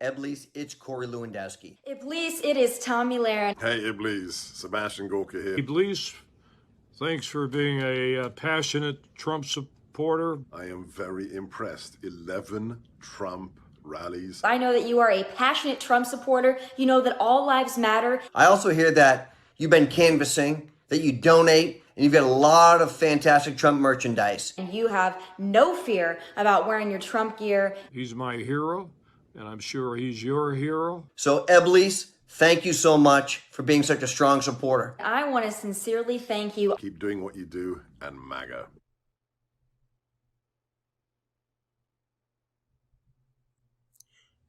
Iblis, it's Corey Lewandowski. Iblis, it is Tommy Laren. Hey, Iblis, Sebastian Gorka here. Iblis, thanks for being a passionate Trump supporter. I am very impressed. 11 Trump rallies. I know that you are a passionate Trump supporter. You know that all lives matter. I also hear that you've been canvassing, that you donate, and you've got a lot of fantastic Trump merchandise. And you have no fear about wearing your Trump gear. He's my hero, and I'm sure he's your hero. So, Iblis, thank you so much for being such a strong supporter. I want to sincerely thank you. Keep doing what you do, and MAGA.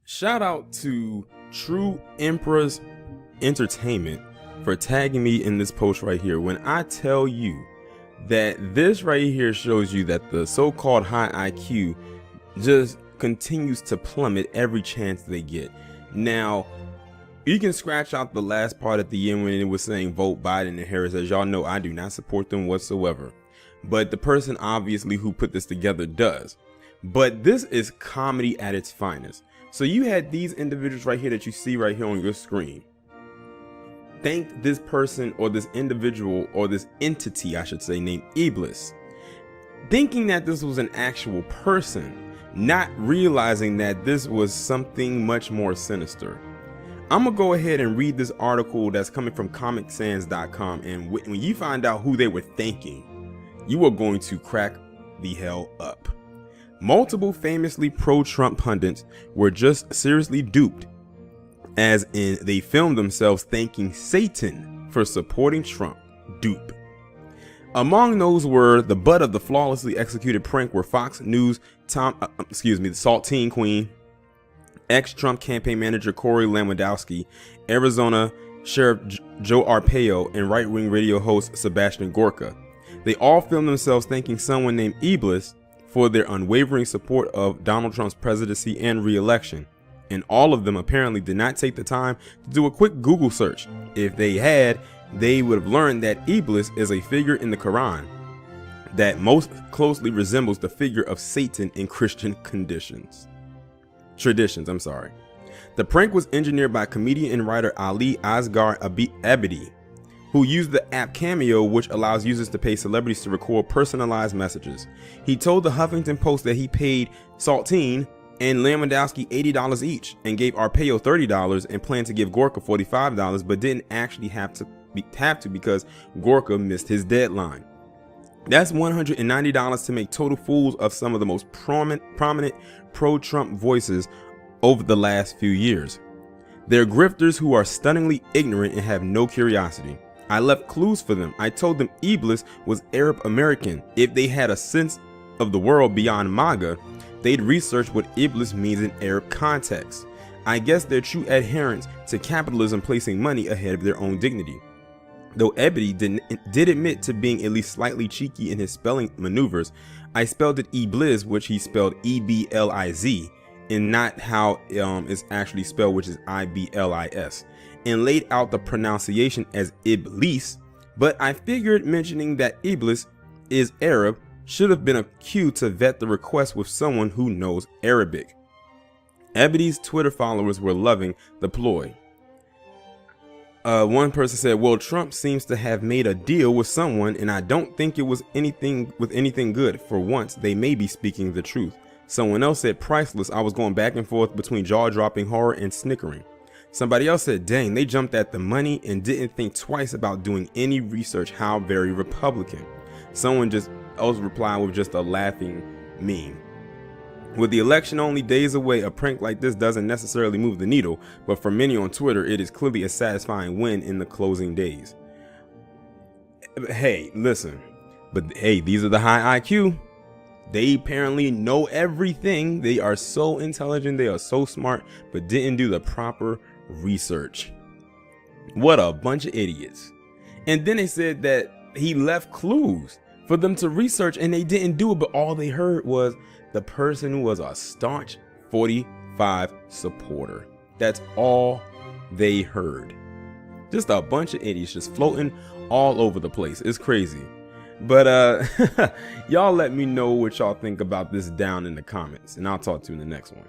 Shout out to True Emperor's Entertainment for tagging me in this post right here. When I tell you that this right here shows you that the so-called high IQ just continues to plummet every chance they get. Now, you can scratch out the last part at the end when it was saying vote Biden and Harris. As y'all know, I do not support them whatsoever. But the person obviously who put this together does. But this is comedy at its finest. So you had these individuals right here that you see right here on your screen. Thank this person or this individual or this entity, I should say, named Iblis, thinking that this was an actual person, not realizing that this was something much more sinister. I'm gonna go ahead and read this article that's coming from comicsans.com, and when you find out who they were thanking, you are going to crack the hell up. Multiple famously pro-Trump pundits were just seriously duped, as in they filmed themselves thanking Satan for supporting Trump. Dupe. Among those were the butt of the flawlessly executed prank were Fox News the Saltine Queen, ex-Trump campaign manager Corey Lewandowski, Arizona Sheriff Joe Arpaio, and right-wing radio host Sebastian Gorka. They all filmed themselves thanking someone named Iblis for their unwavering support of Donald Trump's presidency and re-election. And all of them apparently did not take the time to do a quick Google search. If they had, they would have learned that Iblis is a figure in the Quran that most closely resembles the figure of Satan in Christian traditions. The prank was engineered by comedian and writer Ali Asghar Abedi, who used the app Cameo, which allows users to pay celebrities to record personalized messages. He told the Huffington Post that he paid Saltine and Lewandowski $80 each and gave Arpaio $30 and planned to give Gorka $45, but didn't actually have to because Gorka missed his deadline. That's $190 to make total fools of some of the most prominent pro-Trump voices over the last few years. They're grifters who are stunningly ignorant and have no curiosity. I left clues for them. I told them Iblis was Arab American. If they had a sense of the world beyond MAGA, they'd research what Iblis means in Arab context. I guess they're true adherents to capitalism placing money ahead of their own dignity. Though Ebedi did admit to being at least slightly cheeky in his spelling maneuvers, I spelled it Iblis, which he spelled E-B-L-I-Z, and not how it's actually spelled, which is I-B-L-I-S, and laid out the pronunciation as Iblis, but I figured mentioning that Iblis is Arab should have been a cue to vet the request with someone who knows Arabic. Ebedi's Twitter followers were loving the ploy. One person said, well, Trump seems to have made a deal with someone, and I don't think it was anything good. For once, they may be speaking the truth. Someone else said, priceless. I was going back and forth between jaw-dropping horror and snickering. Somebody else said, dang, they jumped at the money and didn't think twice about doing any research. How very Republican. Someone else replied with just a laughing meme. With the election only days away, a prank like this doesn't necessarily move the needle, but for many on Twitter, it is clearly a satisfying win in the closing days. Hey, listen, but hey, these are the high IQ. They apparently know everything. They are so intelligent. They are so smart, but didn't do the proper research. What a bunch of idiots. And then they said that he left clues for them to research and they didn't do it, but all they heard was the person was a staunch 45 supporter. That's all they heard. Just a bunch of idiots just floating all over the place. It's crazy. But y'all let me know what y'all think about this down in the comments, and I'll talk to you in the next one.